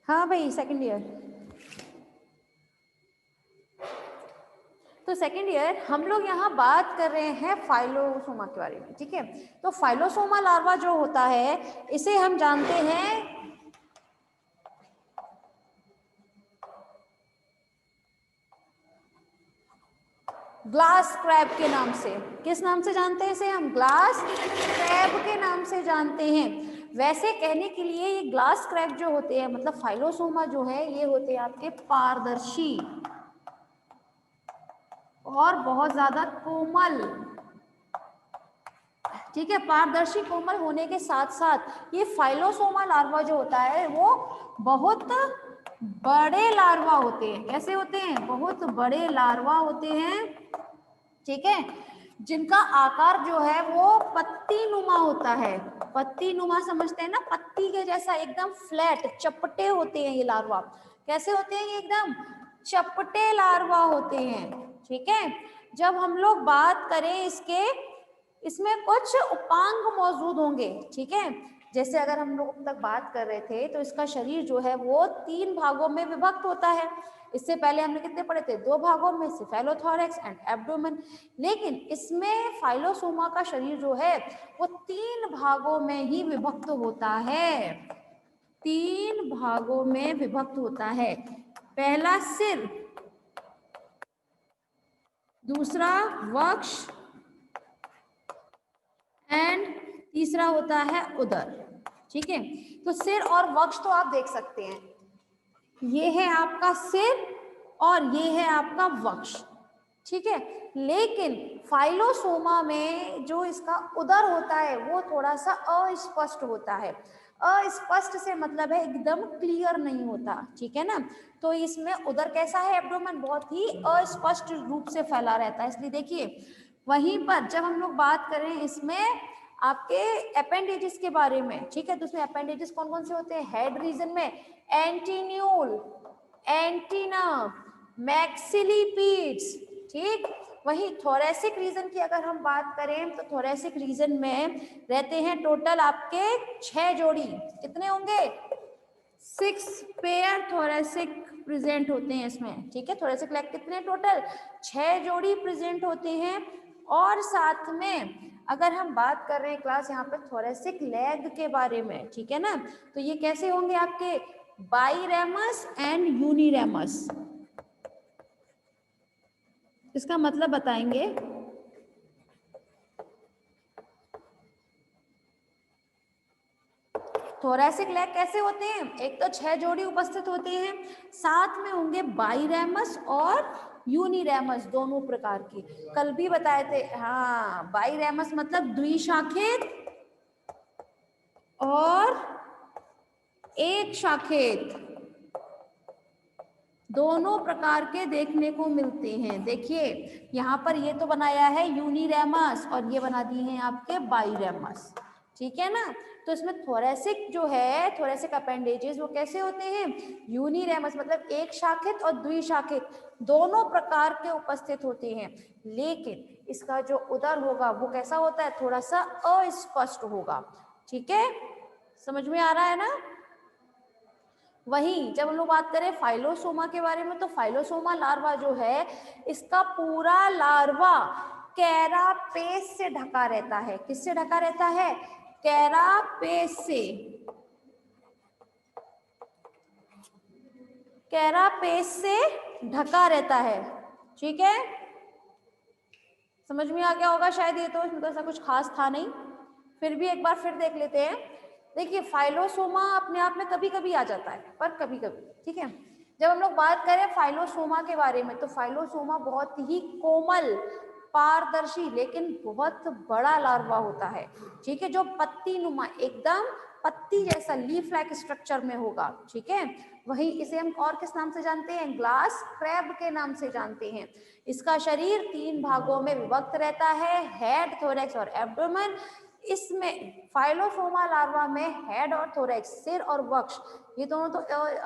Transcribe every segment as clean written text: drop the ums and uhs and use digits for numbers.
हाँ भाई second year. तो सेकंड ईयर हम लोग यहाँ बात कर रहे हैं फाइलोसोमा के बारे में, ठीक है। तो फाइलोसोमा लार्वा जो होता है इसे हम जानते हैं ग्लास क्रैब के नाम से। किस नाम से जानते हैं इसे हम? ग्लास क्रैब के नाम से जानते हैं। वैसे कहने के लिए ये ग्लास क्रैब जो होते हैं, मतलब फाइलोसोमा जो है, ये होते हैं आपके पारदर्शी और बहुत ज्यादा कोमल, ठीक है। पारदर्शी कोमल होने के साथ साथ ये फाइलोसोमा लार्वा जो होता है वो बहुत बड़े लार्वा होते हैं। कैसे होते हैं? बहुत बड़े लार्वा होते हैं, ठीक है, जिनका आकार जो है वो पत्ती नुमा होता है। पत्ती नुमा समझते हैं ना, पत्ती के जैसा एकदम फ्लैट चपटे होते हैं ये लार्वा। कैसे होते हैं? ये एकदम चपटे लार्वा होते हैं, ठीक है। जब हम लोग बात करें इसके, इसमें कुछ उपांग मौजूद होंगे, ठीक है। जैसे अगर हम लोग अब तक बात कर रहे थे तो इसका शरीर जो है वो 3 भागों में विभक्त होता है। इससे पहले हमने कितने पढ़े थे? 2 भागों में, सिफेलोथोरैक्स एंड एब्डोमेन। लेकिन इसमें फाइलोसोमा का शरीर जो है वो 3 भागों में ही विभक्त होता है। 3 भागों में विभक्त होता है। पहला सिर, दूसरा वक्ष एंड तीसरा होता है उदर, ठीक है। तो सिर और वक्ष तो आप देख सकते हैं, ये है आपका सिर और ये है आपका वक्ष, ठीक है। लेकिन फाइलोसोमा में जो इसका उदर होता है वो थोड़ा सा अस्पष्ट होता है। अस्पष्ट से मतलब है एकदम क्लियर नहीं होता, ठीक है ना। तो इसमें उदर कैसा है? एब्डोमेन बहुत ही अस्पष्ट रूप से फैला रहता है, इसलिए देखिए। वहीं पर जब हम लोग बात करें इसमें आपके अपेंडेजेस के बारे में, ठीक है, तो उसमें अपेंडेजेस कौन कौन से होते हैं? हेड रीजन में एंटीन्यूल, एंटीना, मैक्सिलिपीड्स, ठीक। वही थोरेसिक रीजन की अगर हम बात करें तो थोरेसिक रीजन में रहते हैं टोटल आपके 6 जोड़ी। कितने होंगे? 6 पेयर थोरेसिक प्रेजेंट होते हैं इसमें, ठीक है। थोरेसिक लेग कितने? टोटल 6 जोड़ी प्रेजेंट होते हैं। और साथ में अगर हम बात कर रहे हैं क्लास यहाँ पे थोरेसिक लेग के बारे में, ठीक है ना, तो ये कैसे होंगे आपके? बाईरेमस एंड यूनिरेमस। इसका मतलब बताएंगे। थोरेसिक लेग कैसे होते हैं? एक तो 6 जोड़ी उपस्थित होते हैं, साथ में होंगे बाईरेमस और यूनिरेमस, दोनों प्रकार की। कल भी बताए थे, हाँ, बाईरेमस मतलब द्विशाखित और एक शाखित, दोनों प्रकार के देखने को मिलते हैं। देखिए यहाँ पर ये तो बनाया है यूनिरेमस और ये बना दिए हैं आपके बाईरेमस, ठीक है ना। तो इसमें थोरेसिक जो है, थोरेसिक अपेंडेजेस वो कैसे होते हैं? यूनिरेमस मतलब एक शाखित और द्विशाखित, दोनों प्रकार के उपस्थित होते हैं। लेकिन इसका जो उदर होगा वो कैसा होता है? थोड़ा सा अस्पष्ट होगा, ठीक है। समझ में आ रहा है ना? वहीं जब हम लोग बात करें फाइलोसोमा के बारे में, तो फाइलोसोमा लार्वा जो है इसका पूरा लार्वा कैरापेस से ढका रहता है। किससे ढका रहता है? कैरापेस से। कैरापेस से ढका रहता है, ठीक है। समझ में आ गया होगा शायद, ये तो इसमें तो ऐसा कुछ खास था नहीं, फिर भी एक बार फिर देख लेते हैं। देखिए फाइलोसोमा अपने आप में कभी कभी आ जाता है, पर कभी कभी, ठीक है। जब हम लोग बात करें फाइलोसोमा के बारे में, तो फाइलोसोमा बहुत ही कोमल, पारदर्शी लेकिन बहुत बड़ा लार्वा होता है, ठीक है, जो पत्ती नुमा एकदम पत्ती जैसा लीफ लाइक स्ट्रक्चर में होगा, ठीक है। वही इसे हम और किस नाम से जानते हैं? ग्लास क्रैब के नाम से जानते हैं। इसका शरीर 3 भागों में विभक्त रहता है, हेड, थोरैक्स और एब्डोमेन। इसमें फाइलोसोमा लार्वा में हेड और थोरैक्स, सिर और वक्ष, ये दोनों तो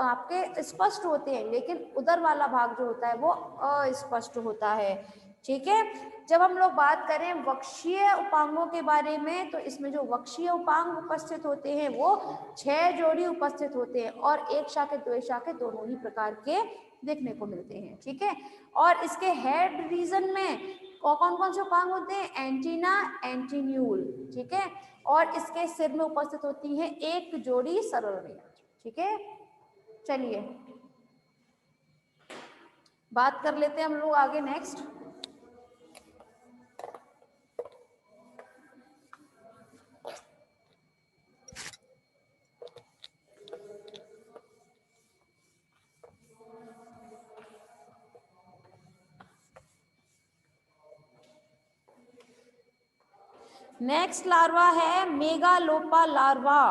आपके स्पष्ट होते हैं, लेकिन उदर वाला भाग जो होता है वो अस्पष्ट होता है, ठीक है। जब हम लोग बात करें वक्षीय उपांगों के बारे में, तो इसमें जो वक्षीय उपांग उपस्थित होते हैं वो 6 जोड़ी उपस्थित होते हैं और एक शाखे दो शाखे दोनों ही प्रकार के देखने को मिलते हैं। ठीक है। और इसके हेड रीजन में कौन कौन से उपांग होते हैं? एंटीना, एंटीन्यूल। ठीक है। और इसके सिर में उपस्थित होती है एक जोड़ी सरल रेखा। ठीक है। चलिए बात कर लेते हैं हम लोग आगे नेक्स्ट। नेक्स्ट लार्वा है मेगालोपा लार्वा।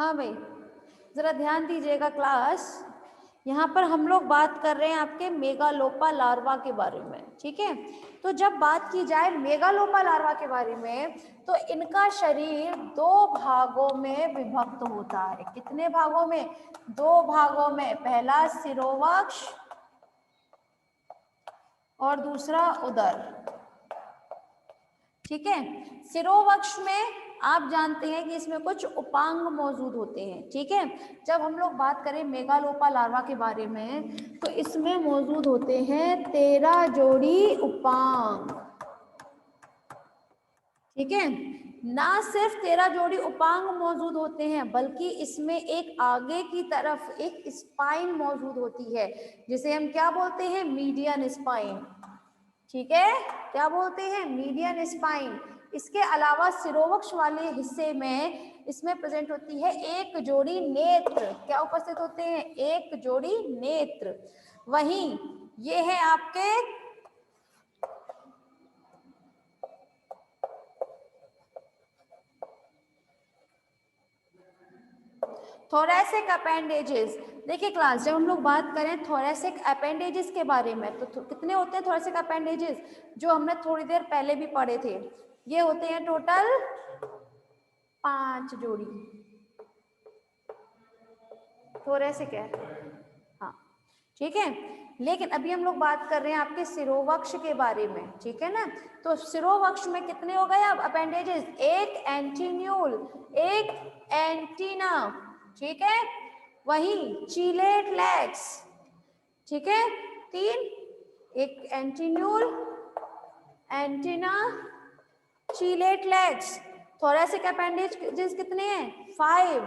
हाँ भाई, जरा ध्यान दीजिएगा क्लास। यहाँ पर हम लोग बात कर रहे हैं आपके मेगालोपा लार्वा के बारे में, ठीक है। तो जब बात की जाए मेगालोपा लार्वा के बारे में, तो इनका शरीर 2 भागों में विभक्त होता है। कितने भागों में? 2 भागों में। पहला सिरोवक्ष और दूसरा उदर, ठीक है। सिरोवक्ष में आप जानते हैं कि इसमें कुछ उपांग मौजूद होते हैं, ठीक है। जब हम लोग बात करें मेगालोपा लार्वा के बारे में, तो इसमें मौजूद होते हैं 13 जोड़ी उपांग, ठीक है। ना सिर्फ 13 जोड़ी उपांग मौजूद होते हैं, बल्कि इसमें एक आगे की तरफ एक स्पाइन मौजूद होती है, जिसे हम क्या बोलते हैं? मीडियन स्पाइन, ठीक है। क्या बोलते हैं? Median spine. इसके अलावा सिरोवक्ष वाले हिस्से में इसमें प्रेजेंट होती है एक जोड़ी नेत्र। क्या उपस्थित होते हैं? एक जोड़ी नेत्र। वहीं ये है आपके थोरैसिक अपेंडेजेस। देखिए क्लास, जब हम लोग बात करें थोरैसिक अपेंडेजेस के बारे में, तो कितने होते हैं थोरैसिक अपेंडेजेस? जो हमने थोड़ी देर पहले भी पढ़े थे, ये होते हैं टोटल 5 जोड़ी थोरैसिक है, हाँ, ठीक है। लेकिन अभी हम लोग बात कर रहे हैं आपके सिरोवक्ष के बारे में, ठीक है ना। तो सिरोवक्ष में कितने हो गए अब अपेंडेजेस? एक एंटीन्यूल, एक एंटीना, ठीक है। वहीं चीलेट लेग्स, ठीक है, 3, एक antennule, antenna, chelate legs. Thoracic appendages कितने हैं? 5।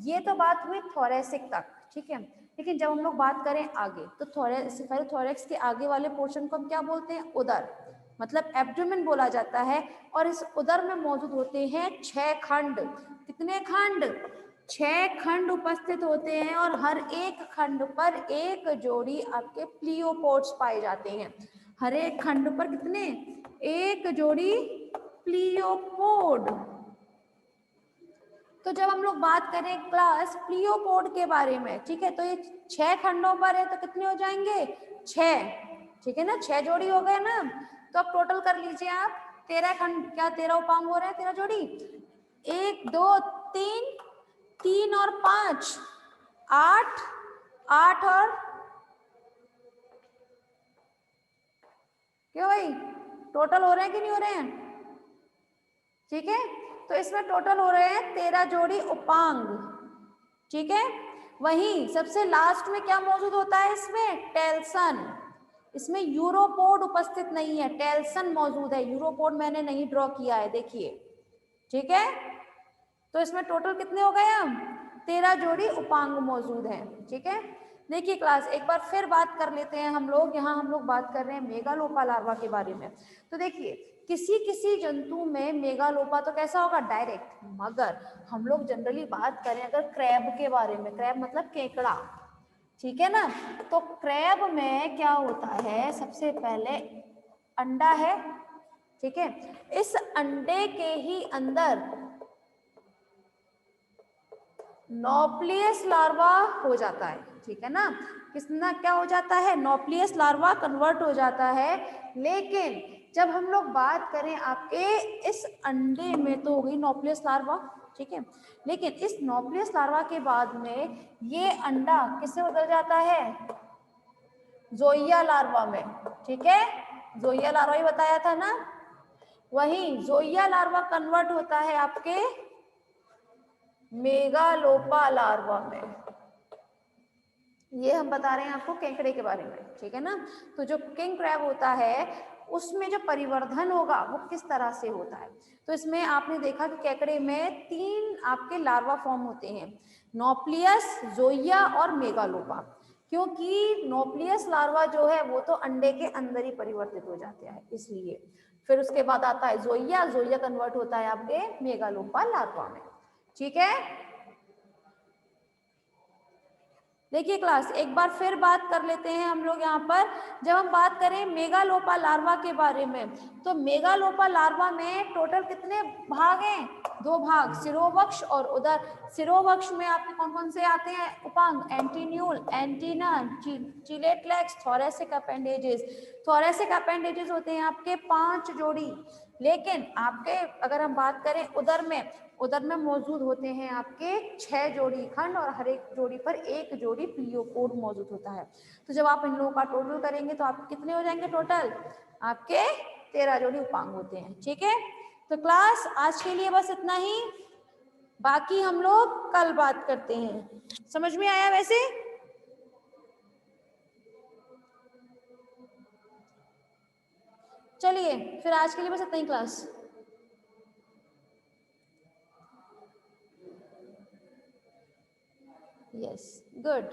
ये तो बात हुई थोरैसिक तक, ठीक है। लेकिन जब हम लोग बात करें आगे, तो थोरैक्स के आगे वाले पोर्शन को हम क्या बोलते हैं? उदर, मतलब एब्डोमेन बोला जाता है। और इस उदर में मौजूद होते हैं 6 खंड। कितने खंड? 6 खंड उपस्थित होते हैं, और हर एक खंड पर एक जोड़ी आपके प्लियोपोड्स पाए जाते हैं। हर एक खंड पर कितने? एक जोड़ी प्लियोपोड। तो जब हम लोग बात करें क्लास प्लियोपोड के बारे में, ठीक है, तो ये 6 खंडों पर है, तो कितने हो जाएंगे? 6, ठीक है ना। 6 जोड़ी हो गए ना। तो अब टोटल कर लीजिए आप, 13 खंड, क्या 13 उपांग हो रहे हैं? 13 जोड़ी, 1 2 3, 3 और 5 8, 8 और क्यों भाई, टोटल हो रहे हैं कि नहीं हो रहे हैं? ठीक है, तो इसमें टोटल हो रहे हैं 13 जोड़ी उपांग, ठीक है। वहीं सबसे लास्ट में क्या मौजूद होता है इसमें? टेल्सन। इसमें यूरोपोड उपस्थित नहीं है, टेल्सन मौजूद है। यूरोपोड मैंने नहीं ड्रॉ किया है, देखिए, ठीक है। तो इसमें टोटल कितने हो गए? हम 13 जोड़ी उपांग मौजूद हैं, ठीक है। देखिए क्लास, एक बार फिर बात कर लेते हैं हम लोग। यहाँ हम लोग बात कर रहे हैं मेगालोपा लार्वा के बारे में। तो देखिए, किसी किसी जंतु में मेगालोपा तो कैसा होगा? डायरेक्ट। मगर हम लोग जनरली बात करें अगर क्रैब के बारे में, क्रैब मतलब केकड़ा, ठीक है ना। तो क्रैब में क्या होता है? सबसे पहले अंडा है, ठीक है। इस अंडे के ही अंदर नॉप्लियस लार्वा हो जाता है, ठीक है ना। किसना क्या हो जाता है? नॉप्लियस लार्वा कन्वर्ट हो जाता है। लेकिन जब हम लोग बात करें आपके इस अंडे में, तो हो गई नॉप्लियस लार्वा, ठीक है। लेकिन इस नॉप्लियस लार्वा के बाद में ये अंडा किससे बदल जाता है? जोइया लार्वा में, ठीक है। जोइया लार्वा ही बताया था ना। वहीं जोइया लार्वा कन्वर्ट होता है आपके मेगालोपा लार्वा में। ये हम बता रहे हैं आपको केकड़े के बारे में, ठीक है ना। तो जो किंग क्रैब होता है, उसमें जो परिवर्धन होगा वो किस तरह से होता है? तो इसमें आपने देखा कि केकड़े में 3 आपके लार्वा फॉर्म होते हैं, नॉप्लियस, जोइया और मेगालोपा। क्योंकि नॉप्लियस लार्वा जो है वो तो अंडे के अंदर ही परिवर्तित हो जाता है, इसलिए। फिर उसके बाद आता है जोइया, जोइया कन्वर्ट होता है आपके मेगालोपा लार्वा में, ठीक है। देखिए क्लास, एक बार फिर बात कर लेते हैं हम लोग यहाँ पर। जब हम बात करें मेगालोपा लार्वा के बारे में, तो मेगालोपा लार्वा में टोटल कितने भाग हैं? 2 भाग, सिरोवक्ष और उदर। सिरोवक्ष में आपके कौन कौन से आते हैं उपांग? Antennule, antenna, chelate legs, thoracic appendages. Thoracic appendages होते हैं आपके 5 जोड़ी, लेकिन आपके अगर हम बात करें उदर में मौजूद होते हैं आपके 6 जोड़ी खंड, और हर एक जोड़ी पर 1 जोड़ी प्लियोपोड मौजूद होता है। तो जब आप इन लोगों का टोटल करेंगे तो आप कितने हो जाएंगे टोटल? आपके 13 जोड़ी उपांग होते हैं। ठीक है, तो क्लास आज के लिए बस इतना ही, बाकी हम लोग कल बात करते हैं। समझ में आया वैसे? चलिए फिर आज के लिए बस इतना ही क्लास। Yes, good.